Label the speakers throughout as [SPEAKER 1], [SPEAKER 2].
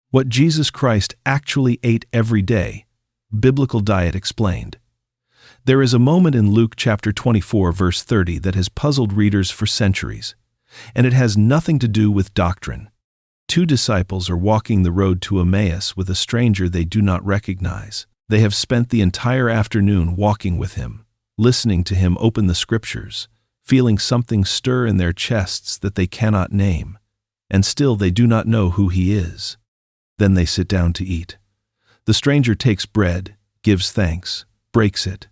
[SPEAKER 1] What Jesus Christ actually ate every day. Biblical diet explained. There is a moment in Luke chapter 24 verse 30 that has puzzled readers for centuries, and it has nothing to do with doctrine. Two disciples are walking the road to Emmaus with a stranger they do not recognize. They have spent the entire afternoon walking with him, listening to him open the scriptures, feeling something stir in their chests that they cannot name, and still they do not know who he is. Then they sit down to eat. The stranger takes bread, gives thanks, breaks it,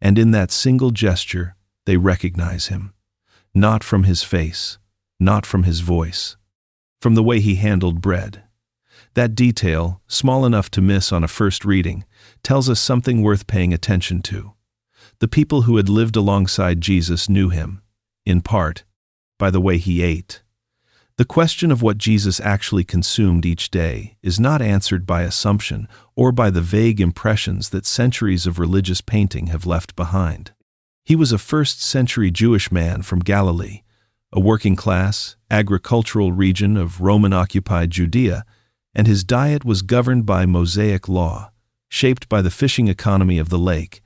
[SPEAKER 1] and in that single gesture they recognize him. Not from his face, not from his voice, from the way he handled bread. That detail, small enough to miss on a first reading, tells us something worth paying attention to. The people who had lived alongside Jesus knew him, in part, by the way he ate. The question of what Jesus actually consumed each day is not answered by assumption or by the vague impressions that centuries of religious painting have left behind. He was a first-century Jewish man from Galilee, a working-class, agricultural region of Roman-occupied Judea, and his diet was governed by Mosaic law, shaped by the fishing economy of the lake,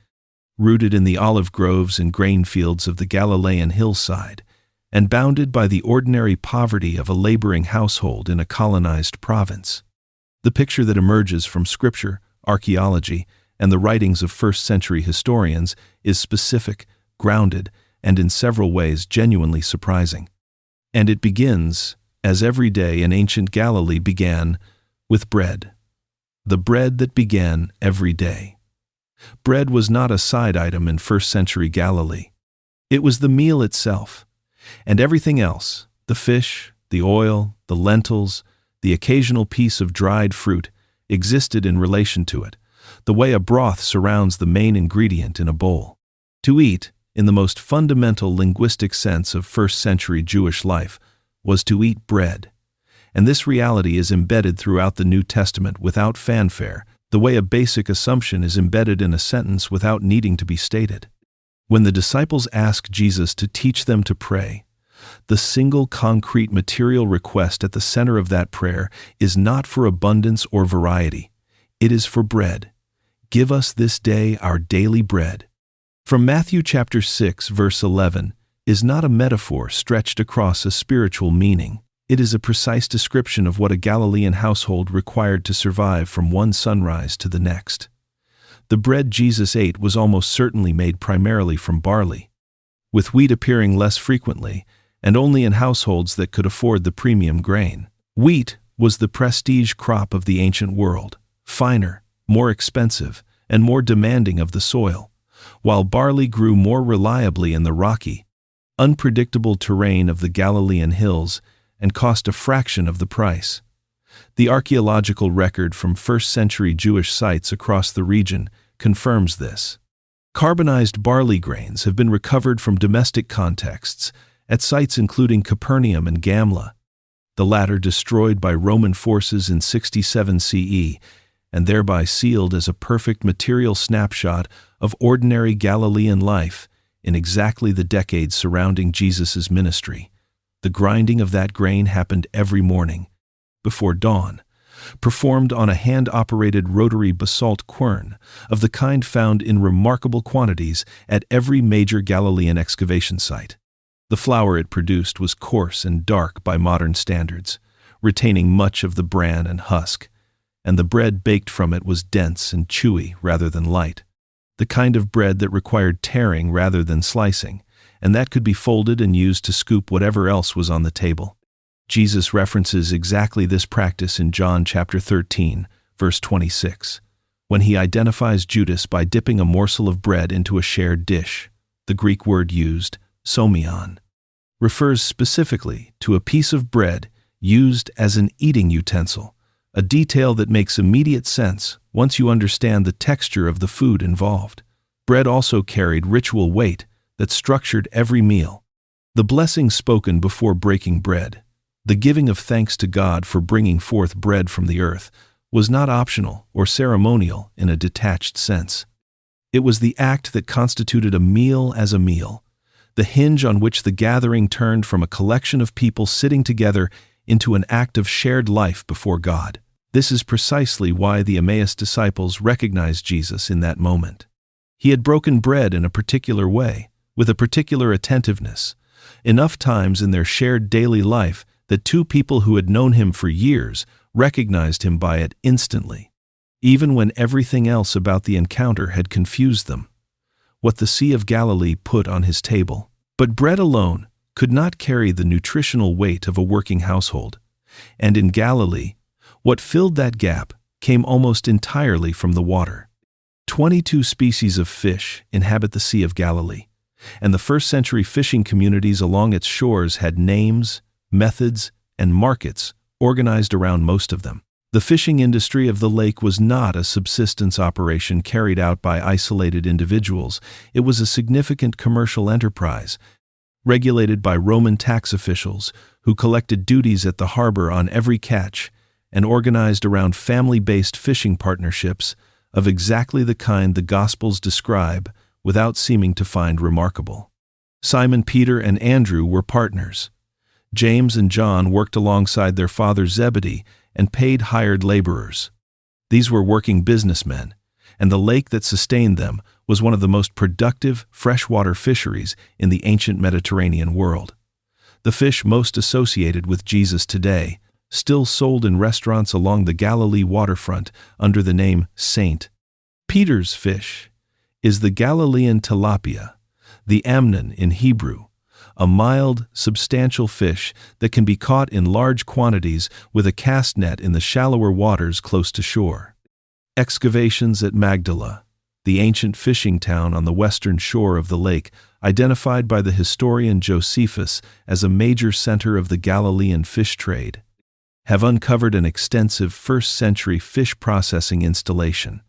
[SPEAKER 1] rooted in the olive groves and grain fields of the Galilean hillside, and bounded by the ordinary poverty of a laboring household in a colonized province. The picture that emerges from scripture, archaeology, and the writings of first-century historians is specific, grounded, and in several ways genuinely surprising. And it begins, as every day in ancient Galilee began, with bread. The bread that began every day. Bread was not a side item in first-century Galilee. It was the meal itself. And everything else, the fish, the oil, the lentils, the occasional piece of dried fruit, existed in relation to it, the way a broth surrounds the main ingredient in a bowl. To eat, in the most fundamental linguistic sense of first-century Jewish life, was to eat bread. And this reality is embedded throughout the New Testament without fanfare, the way a basic assumption is embedded in a sentence without needing to be stated. When the disciples ask Jesus to teach them to pray, the single concrete material request at the center of that prayer is not for abundance or variety. It is for bread. Give us this day our daily bread. From Matthew chapter 6, verse 11, is not a metaphor stretched across a spiritual meaning. It is a precise description of what a Galilean household required to survive from one sunrise to the next. The bread Jesus ate was almost certainly made primarily from barley, with wheat appearing less frequently and only in households that could afford the premium grain. Wheat was the prestige crop of the ancient world, finer, more expensive, and more demanding of the soil, while barley grew more reliably in the rocky, unpredictable terrain of the Galilean hills and cost a fraction of the price. The archaeological record from first-century Jewish sites across the region confirms this. Carbonized barley grains have been recovered from domestic contexts at sites including Capernaum and Gamla, the latter destroyed by Roman forces in 67 CE, and thereby sealed as a perfect material snapshot of ordinary Galilean life in exactly the decades surrounding Jesus' ministry. The grinding of that grain happened every morning, before dawn, performed on a hand-operated rotary basalt quern of the kind found in remarkable quantities at every major Galilean excavation site. The flour it produced was coarse and dark by modern standards, retaining much of the bran and husk, and the bread baked from it was dense and chewy rather than light, the kind of bread that required tearing rather than slicing, and that could be folded and used to scoop whatever else was on the table. Jesus references exactly this practice in John chapter 13, verse 26, when he identifies Judas by dipping a morsel of bread into a shared dish. The Greek word used, somion, refers specifically to a piece of bread used as an eating utensil, a detail that makes immediate sense once you understand the texture of the food involved. Bread also carried ritual weight that structured every meal. The blessing spoken before breaking bread, the giving of thanks to God for bringing forth bread from the earth, was not optional or ceremonial in a detached sense. It was the act that constituted a meal as a meal, the hinge on which the gathering turned from a collection of people sitting together into an act of shared life before God. This is precisely why the Emmaus disciples recognized Jesus in that moment. He had broken bread in a particular way, with a particular attentiveness, enough times in their shared daily life that two people who had known him for years recognized him by it instantly, even when everything else about the encounter had confused them. What the Sea of Galilee put on his table. But bread alone could not carry the nutritional weight of a working household, and in Galilee, what filled that gap came almost entirely from the water. 22 species of fish inhabit the Sea of Galilee, and the first-century fishing communities along its shores had names, methods, and markets organized around most of them. The fishing industry of the lake was not a subsistence operation carried out by isolated individuals. It was a significant commercial enterprise, regulated by Roman tax officials who collected duties at the harbor on every catch and organized around family-based fishing partnerships of exactly the kind the Gospels describe without seeming to find remarkable. Simon Peter and Andrew were partners. James and John worked alongside their father Zebedee and paid hired laborers. These were working businessmen, and the lake that sustained them was one of the most productive freshwater fisheries in the ancient Mediterranean world. The fish most associated with Jesus today, still sold in restaurants along the Galilee waterfront under the name St. Peter's fish, is the Galilean tilapia, the amnon in Hebrew, a mild, substantial fish that can be caught in large quantities with a cast net in the shallower waters close to shore. Excavations at Magdala, the ancient fishing town on the western shore of the lake, identified by the historian Josephus as a major center of the Galilean fish trade, have uncovered an extensive first-century fish processing installation.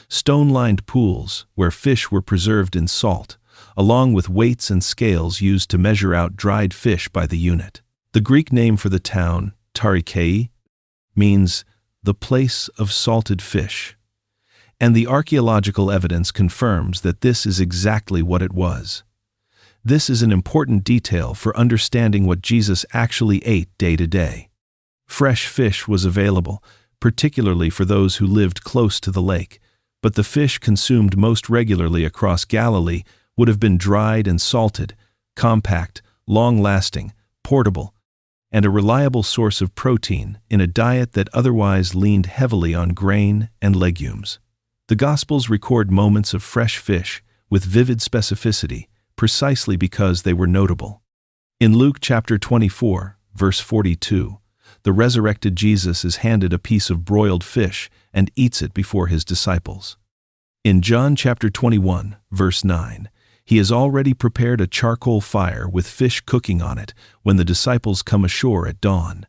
[SPEAKER 1] Stone-lined pools where fish were preserved in salt, along with weights and scales used to measure out dried fish by the unit. The Greek name for the town, Tarikei, means the place of salted fish, and the archaeological evidence confirms that this is exactly what it was. This is an important detail for understanding what Jesus actually ate day to day. Fresh fish was available, particularly for those who lived close to the lake, but the fish consumed most regularly across Galilee would have been dried and salted, compact, long-lasting, portable, and a reliable source of protein in a diet that otherwise leaned heavily on grain and legumes. The Gospels record moments of fresh fish with vivid specificity, precisely because they were notable. In Luke chapter 24, verse 42, the resurrected Jesus is handed a piece of broiled fish and eats it before his disciples. In John chapter 21, verse 9, he has already prepared a charcoal fire with fish cooking on it when the disciples come ashore at dawn.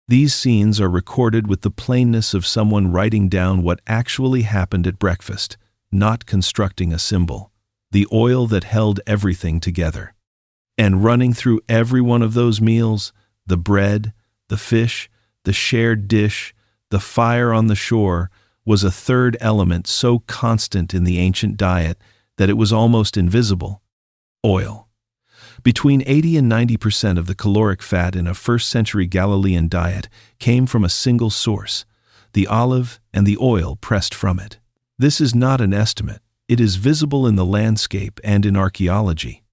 [SPEAKER 1] These scenes are recorded with the plainness of someone writing down what actually happened at breakfast, not constructing a symbol, the oil that held everything together. And running through every one of those meals, the bread, the fish, the shared dish, the fire on the shore, was a third element so constant in the ancient diet that it was almost invisible: oil. Between 80 and 90% of the caloric fat in a first-century Galilean diet came from a single source, the olive and the oil pressed from it. This is not an estimate. It is visible in the landscape and in archaeology.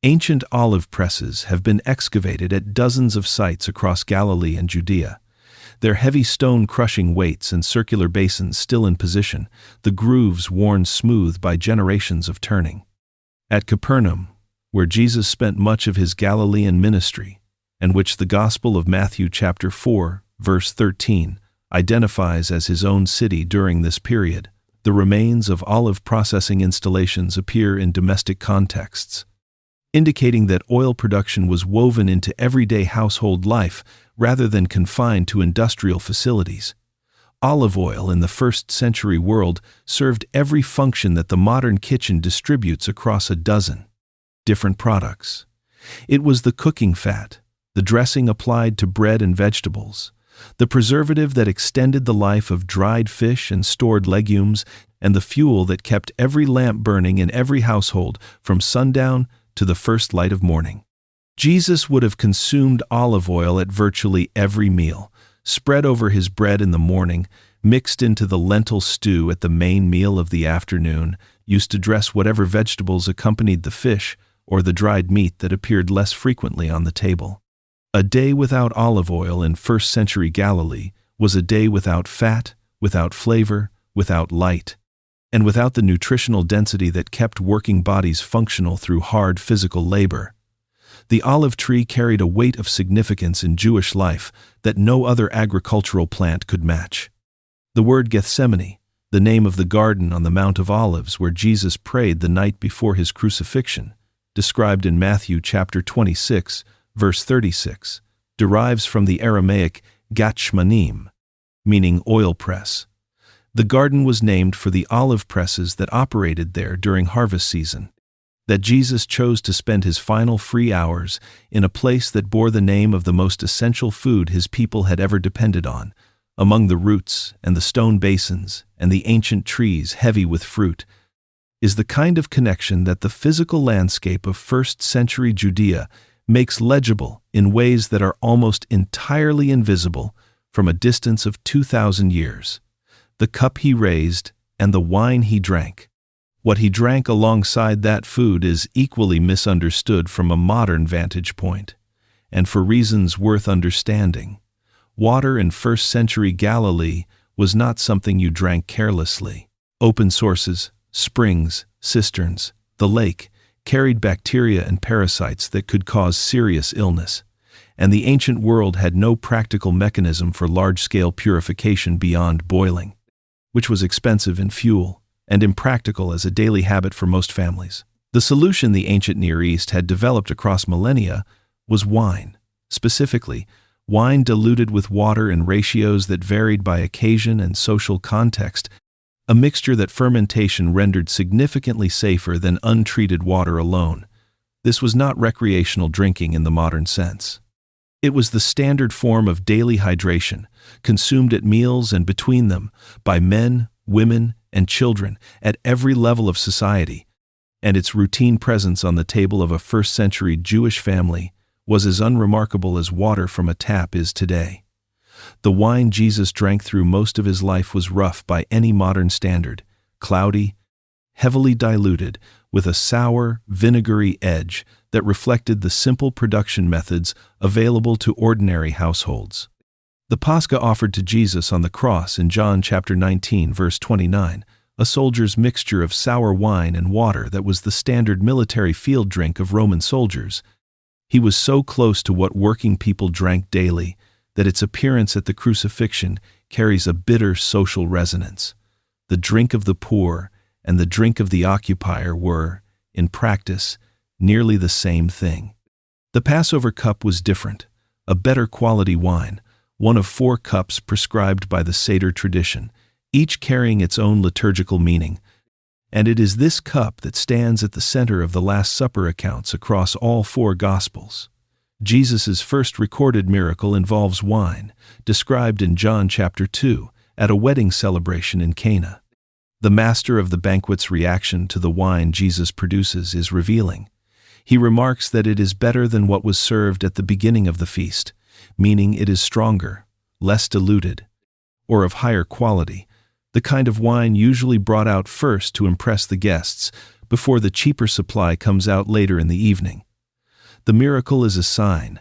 [SPEAKER 1] Ancient olive presses have been excavated at dozens of sites across Galilee and Judea. Their heavy stone-crushing weights and circular basins still in position, the grooves worn smooth by generations of turning. At Capernaum, where Jesus spent much of his Galilean ministry, and which the Gospel of Matthew chapter 4, verse 13, identifies as his own city during this period, the remains of olive processing installations appear in domestic contexts, indicating that oil production was woven into everyday household life rather than confined to industrial facilities. Olive oil in the first-century world served every function that the modern kitchen distributes across a dozen different products. It was the cooking fat, the dressing applied to bread and vegetables, the preservative that extended the life of dried fish and stored legumes, and the fuel that kept every lamp burning in every household from sundown to the first light of morning. Jesus would have consumed olive oil at virtually every meal, spread over his bread in the morning, mixed into the lentil stew at the main meal of the afternoon, used to dress whatever vegetables accompanied the fish or the dried meat that appeared less frequently on the table. A day without olive oil in first-century Galilee was a day without fat, without flavor, without light, and without the nutritional density that kept working bodies functional through hard physical labor. The olive tree carried a weight of significance in Jewish life that no other agricultural plant could match. The word Gethsemane, the name of the garden on the Mount of Olives where Jesus prayed the night before his crucifixion, described in Matthew chapter 26, verse 36, derives from the Aramaic gat-shmanim, meaning oil press. The garden was named for the olive presses that operated there during harvest season. That Jesus chose to spend his final free hours in a place that bore the name of the most essential food his people had ever depended on, among the roots and the stone basins and the ancient trees heavy with fruit, is the kind of connection that the physical landscape of first-century Judea makes legible in ways that are almost entirely invisible from a distance of 2,000 years. The cup he raised and the wine he drank. What he drank alongside that food is equally misunderstood from a modern vantage point, and for reasons worth understanding. Water in first-century Galilee was not something you drank carelessly. Open sources, springs, cisterns, the lake, carried bacteria and parasites that could cause serious illness, and the ancient world had no practical mechanism for large-scale purification beyond boiling, which was expensive in fuel and impractical as a daily habit for most families. The solution the ancient Near East had developed across millennia was wine, specifically wine diluted with water in ratios that varied by occasion and social context, a mixture that fermentation rendered significantly safer than untreated water alone. This was not recreational drinking in the modern sense. It was the standard form of daily hydration, consumed at meals and between them by men, women, and children at every level of society, and its routine presence on the table of a first-century Jewish family was as unremarkable as water from a tap is today. The wine Jesus drank through most of his life was rough by any modern standard, cloudy, heavily diluted, with a sour, vinegary edge that reflected the simple production methods available to ordinary households. The Pascha offered to Jesus on the cross in John chapter 19, verse 29, a soldier's mixture of sour wine and water that was the standard military field drink of Roman soldiers. He was so close to what working people drank daily that its appearance at the crucifixion carries a bitter social resonance. The drink of the poor and the drink of the occupier were, in practice, nearly the same thing. The Passover cup was different, a better quality wine, one of 4 cups prescribed by the Seder tradition, each carrying its own liturgical meaning, and it is this cup that stands at the center of the Last Supper accounts across all 4 Gospels. Jesus' first recorded miracle involves wine, described in John chapter 2, at a wedding celebration in Cana. The master of the banquet's reaction to the wine Jesus produces is revealing. He remarks that it is better than what was served at the beginning of the feast, meaning it is stronger, less diluted, or of higher quality, the kind of wine usually brought out first to impress the guests before the cheaper supply comes out later in the evening. The miracle is a sign,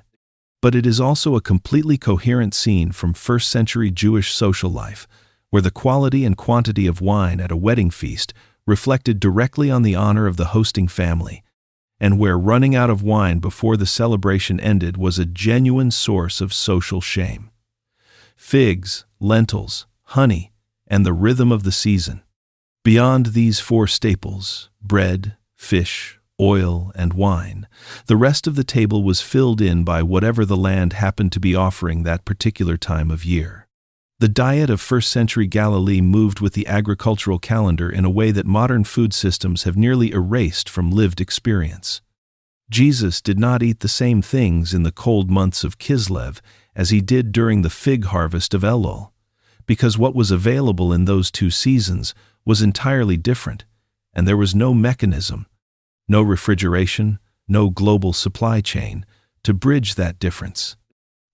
[SPEAKER 1] but it is also a completely coherent scene from first-century Jewish social life, where the quality and quantity of wine at a wedding feast reflected directly on the honor of the hosting family, and where running out of wine before the celebration ended was a genuine source of social shame. Figs, lentils, honey, and the rhythm of the season. Beyond these 4 staples, bread, fish, oil, and wine, the rest of the table was filled in by whatever the land happened to be offering that particular time of year. The diet of first-century Galilee moved with the agricultural calendar in a way that modern food systems have nearly erased from lived experience. Jesus did not eat the same things in the cold months of Kislev as he did during the fig harvest of Elul, because what was available in those 2 seasons was entirely different, and there was no mechanism, no refrigeration, no global supply chain to bridge that difference.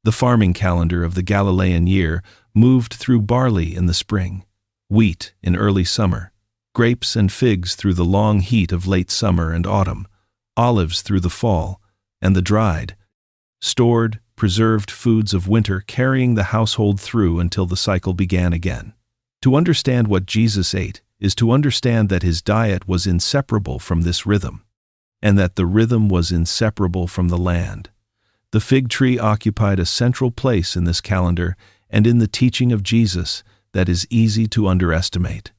[SPEAKER 1] The farming calendar of the Galilean year moved through barley in the spring, wheat in early summer, grapes and figs through the long heat of late summer and autumn, olives through the fall, and the dried, stored, preserved foods of winter carrying the household through until the cycle began again. To understand what Jesus ate is to understand that his diet was inseparable from this rhythm, and that the rhythm was inseparable from the land. The fig tree occupied a central place in this calendar and in the teaching of Jesus that is easy to underestimate.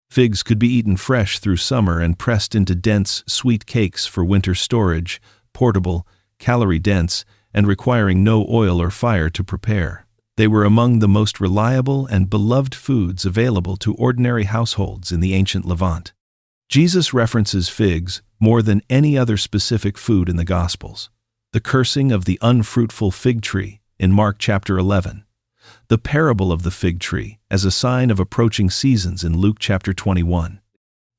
[SPEAKER 1] Figs could be eaten fresh through summer and pressed into dense, sweet cakes for winter storage, portable, calorie-dense, and requiring no oil or fire to prepare. They were among the most reliable and beloved foods available to ordinary households in the ancient Levant. Jesus references figs more than any other specific food in the Gospels. The cursing of the unfruitful fig tree in Mark chapter 11. The parable of the fig tree as a sign of approaching seasons in Luke chapter 21.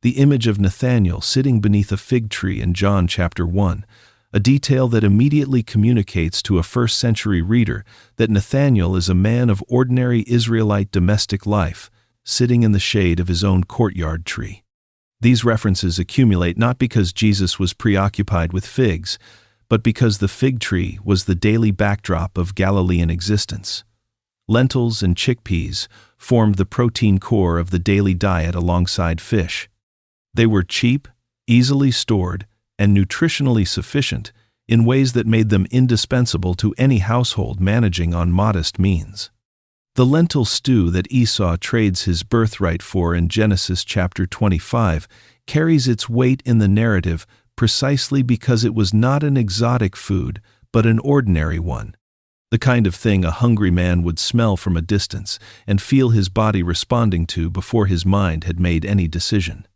[SPEAKER 1] The image of Nathanael sitting beneath a fig tree in John chapter 1, a detail that immediately communicates to a first-century reader that Nathanael is a man of ordinary Israelite domestic life, sitting in the shade of his own courtyard tree. These references accumulate not because Jesus was preoccupied with figs, but because the fig tree was the daily backdrop of Galilean existence. Lentils and chickpeas formed the protein core of the daily diet alongside fish. They were cheap, easily stored, and nutritionally sufficient in ways that made them indispensable to any household managing on modest means. The lentil stew that Esau trades his birthright for in Genesis chapter 25 carries its weight in the narrative precisely because it was not an exotic food, but an ordinary one. The kind of thing a hungry man would smell from a distance and feel his body responding to before his mind had made any decision.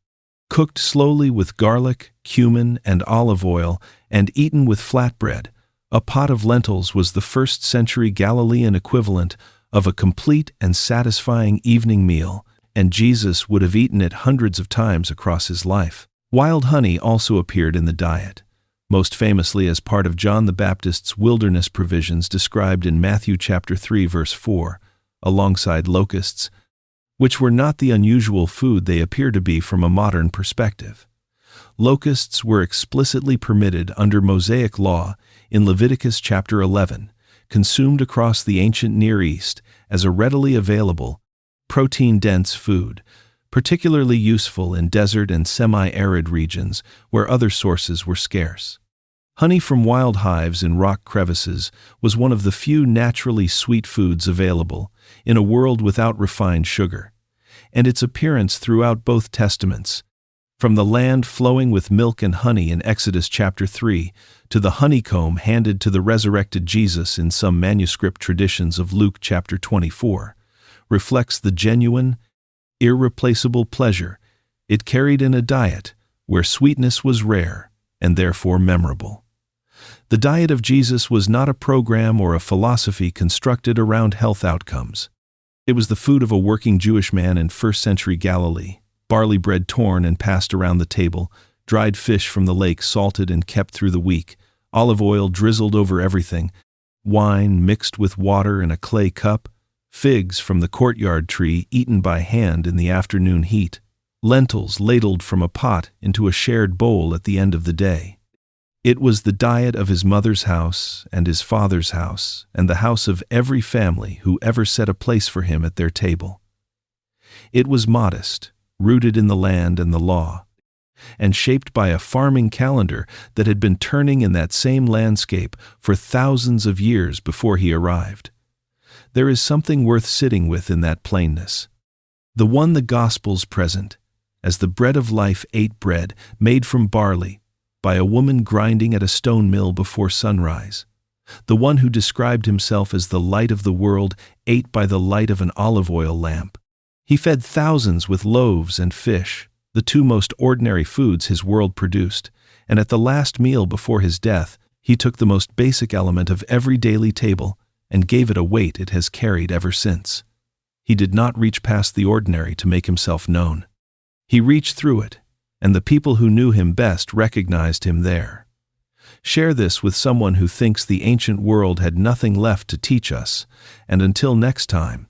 [SPEAKER 1] Cooked slowly with garlic, cumin, and olive oil, and eaten with flatbread, a pot of lentils was the first-century Galilean equivalent of a complete and satisfying evening meal, and Jesus would have eaten it hundreds of times across his life. Wild honey also appeared in the diet, most famously as part of John the Baptist's wilderness provisions described in Matthew chapter 3 verse 4, alongside locusts, which were not the unusual food they appear to be from a modern perspective. Locusts were explicitly permitted under Mosaic law in Leviticus chapter 11, consumed across the ancient Near East as a readily available, protein-dense food, particularly useful in desert and semi-arid regions where other sources were scarce. Honey from wild hives in rock crevices was one of the few naturally sweet foods available in a world without refined sugar, and its appearance throughout both testaments, from the land flowing with milk and honey in Exodus chapter 3 to the honeycomb handed to the resurrected Jesus in some manuscript traditions of Luke chapter 24, reflects the genuine, irreplaceable pleasure it carried in a diet where sweetness was rare and therefore memorable. The diet of Jesus was not a program or a philosophy constructed around health outcomes. It was the food of a working Jewish man in first-century Galilee, barley bread torn and passed around the table, dried fish from the lake salted and kept through the week, olive oil drizzled over everything, wine mixed with water in a clay cup, figs from the courtyard tree eaten by hand in the afternoon heat, lentils ladled from a pot into a shared bowl at the end of the day. It was the diet of his mother's house and his father's house and the house of every family who ever set a place for him at their table. It was modest, rooted in the land and the law, and shaped by a farming calendar that had been turning in that same landscape for thousands of years before he arrived. There is something worth sitting with in that plainness. The one the Gospels present, as the bread of life ate bread made from barley, by a woman grinding at a stone mill before sunrise. The one who described himself as the light of the world ate by the light of an olive oil lamp. He fed thousands with loaves and fish, the two most ordinary foods his world produced, and at the last meal before his death, he took the most basic element of every daily table and gave it a weight it has carried ever since. He did not reach past the ordinary to make himself known. He reached through it, and the people who knew him best recognized him there. Share this with someone who thinks the ancient world had nothing left to teach us, and until next time,